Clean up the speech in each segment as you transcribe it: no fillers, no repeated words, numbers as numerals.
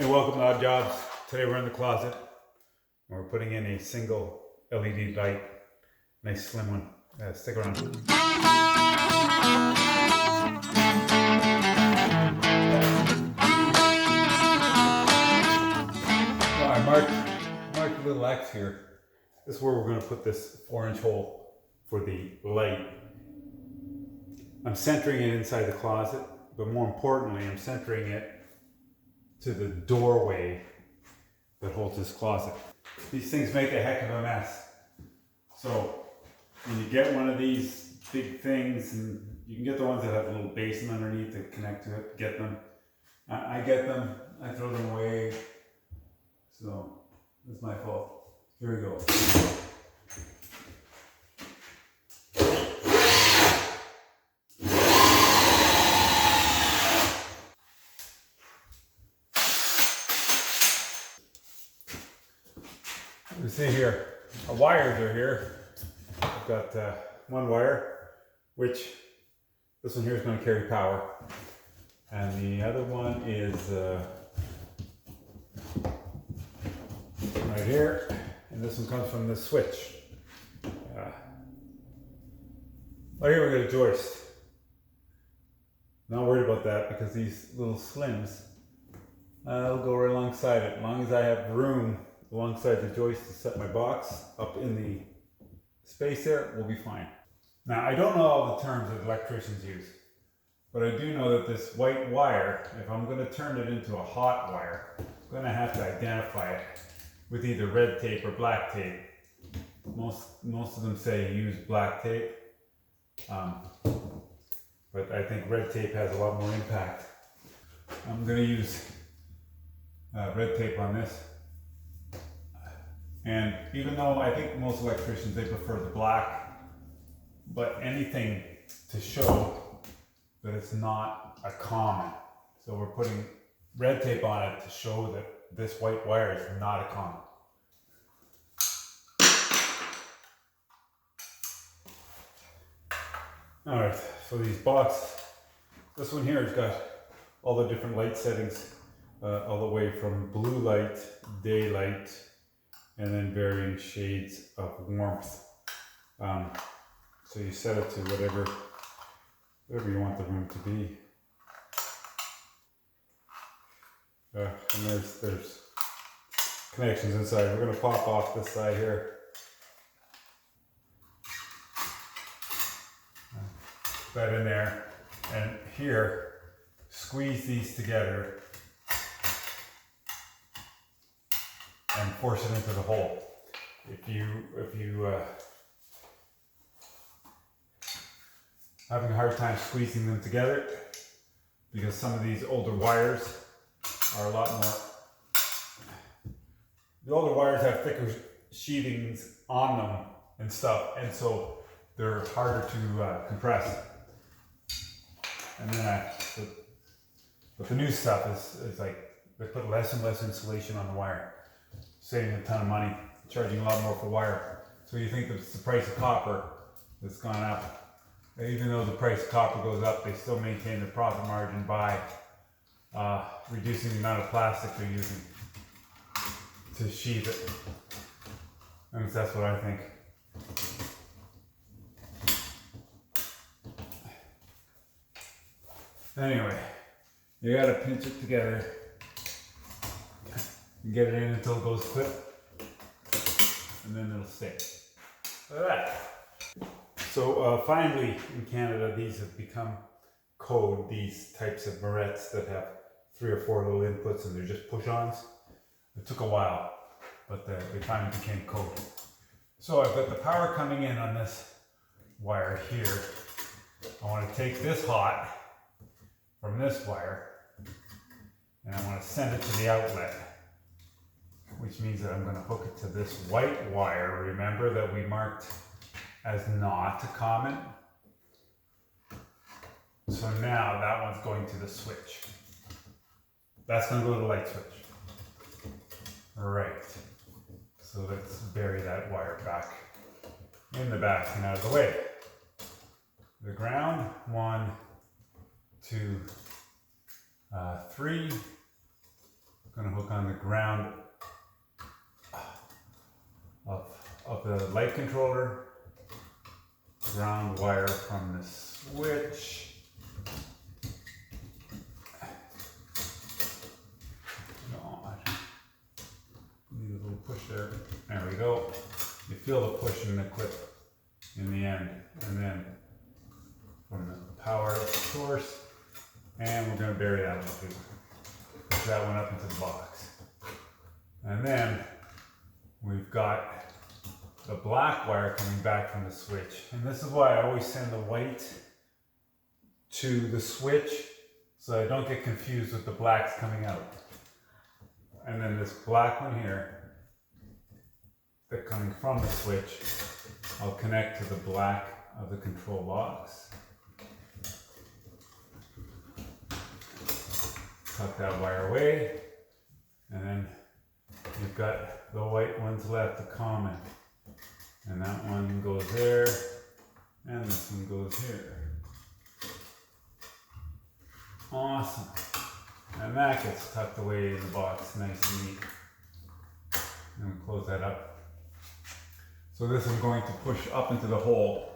Hey, welcome to Odd Jobs. Today we're in the closet and we're putting in a single LED light. Nice slim one. Stick around. Well, I marked a little X here. This is where we're going to put this 4-inch hole for the light. I'm centering it inside the closet, but more importantly, I'm centering it to the doorway that holds this closet. These things make a heck of a mess. So when you get one of these big things, and you can get the ones that have a little basin underneath to connect to it, get them. I get them, I throw them away. So that's my fault. Here we go. You see here, our wires are here. I've got one wire, which this one here is going to carry power, and the other one is right here, and this one comes from the switch. Right here we got a joist. Not worried about that because these little slims will go right alongside it. As long as I have room alongside the joist to set my box up in the space there, we'll be fine. Now, I don't know all the terms that electricians use, but I do know that this white wire, if I'm going to turn it into a hot wire, I'm going to have to identify it with either red tape or black tape. Most of them say use black tape, but I think red tape has a lot more impact. I'm going to use red tape on this. And even though I think most electricians, they prefer the black, but anything to show that it's not a common. So we're putting red tape on it to show that this white wire is not a common. All right, so these box, this one here has got all the different light settings, all the way from blue light, daylight, and then varying shades of warmth. So you set it to whatever you want the room to be. And there's connections inside. We're going to pop off this side here. Put that in there, and here, squeeze these together and force it into the hole. If you having a hard time squeezing them together, because some of these older wires are a lot more. The older wires have thicker sheathings on them and stuff, and so they're harder to compress. And then but the new stuff is like they put less and less insulation on the wire, saving a ton of money, charging a lot more for wire. So you think that it's the price of copper that's gone up. And even though the price of copper goes up, they still maintain their profit margin by reducing the amount of plastic they're using to sheathe it. At least that's what I think. Anyway, you gotta pinch it together and get it in until it goes clip, and then it'll stay. Look at that. So finally in Canada, these have become code, these types of barrettes that have 3 or 4 little inputs and they're just push-ons. It took a while, but they finally became code. So I've got the power coming in on this wire here. I want to take this hot from this wire, and I want to send it to the outlet, which means that I'm going to hook it to this white wire, remember, that we marked as not common. So now that one's going to the switch. That's going to go to the light switch. Right. So let's bury that wire back in the back and out of the way. The ground, 1, 2, 3. gonna hook on the ground of the light controller, ground wire from the switch. Need a little push there. There we go. You feel the push in the clip in the end, and then from the power source, and we're going to bury that one too. Push that one up into the box, and then we've got the black wire coming back from the switch, and this is why I always send the white to the switch so I don't get confused with the blacks coming out. And then this black one here, that coming from the switch, I'll connect to the black of the control box. Tuck that wire away, and then you've got the white ones left, the common. And that one goes there, and this one goes here. Awesome. And that gets tucked away in the box, nice and neat. And we close that up. So this is going to push up into the hole.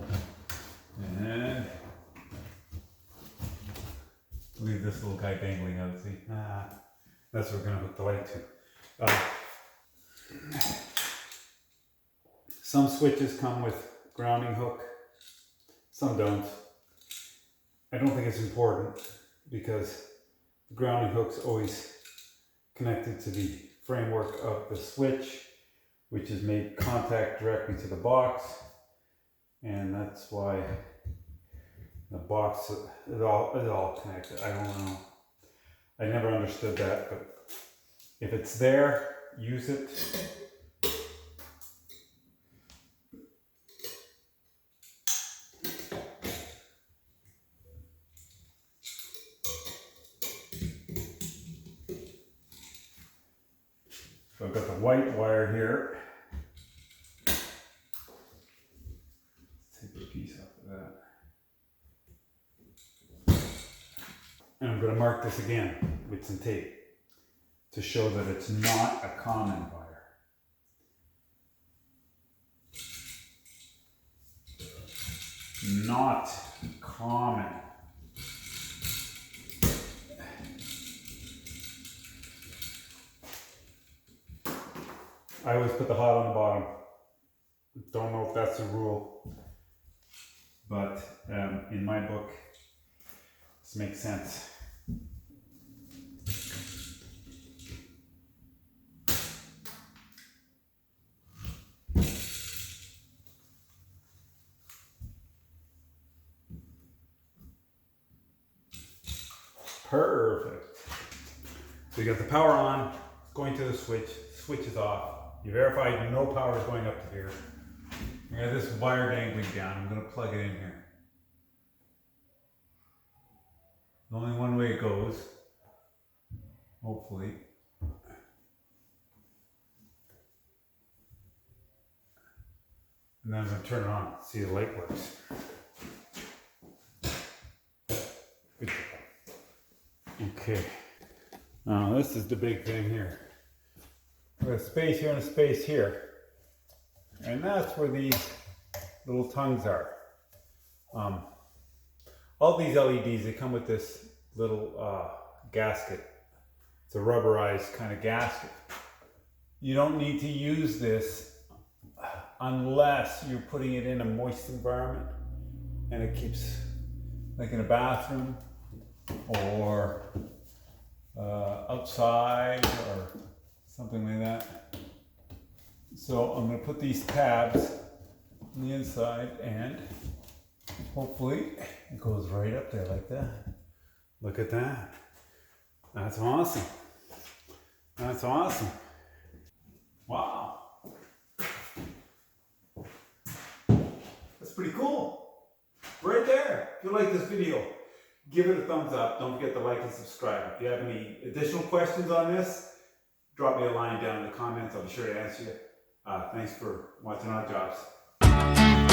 And leave this little guy dangling out, see? That's what we're gonna hook the light to. Some switches come with grounding hook, some don't. I don't think it's important because the grounding hook's always connected to the framework of the switch, which has made contact directly to the box, and that's why the box is all connected. I don't know. I never understood that, but if it's there, use it. So I've got the white wire here. Let's take a piece off of that. And I'm going to mark this again with some tape to show that it's not a common wire. Not common. I always put the hot on the bottom. Don't know if that's the rule, but in my book, this makes sense. Perfect. So you got the power on, it's going to the switch is off. You verify no power is going up to here. I got this wire dangling down. I'm going to plug it in here. There's only one way it goes, hopefully. And then I'm going to turn it on, see the light works. Good job. Okay. Now this is the big thing here. We have a space here and a space here. And that's where these little tongues are. All these LEDs, they come with this little gasket. It's a rubberized kind of gasket. You don't need to use this unless you're putting it in a moist environment and it keeps, like in a bathroom or outside or something like that. So I'm going to put these tabs on the inside and hopefully it goes right up there like that. Look at that. That's awesome. That's awesome. Wow. That's pretty cool. Right there. If you like this video, give it a thumbs up. Don't forget to like and subscribe. If you have any additional questions on this, drop me a line down in the comments. I'll be sure to answer you. Thanks for watching Odd Jobs.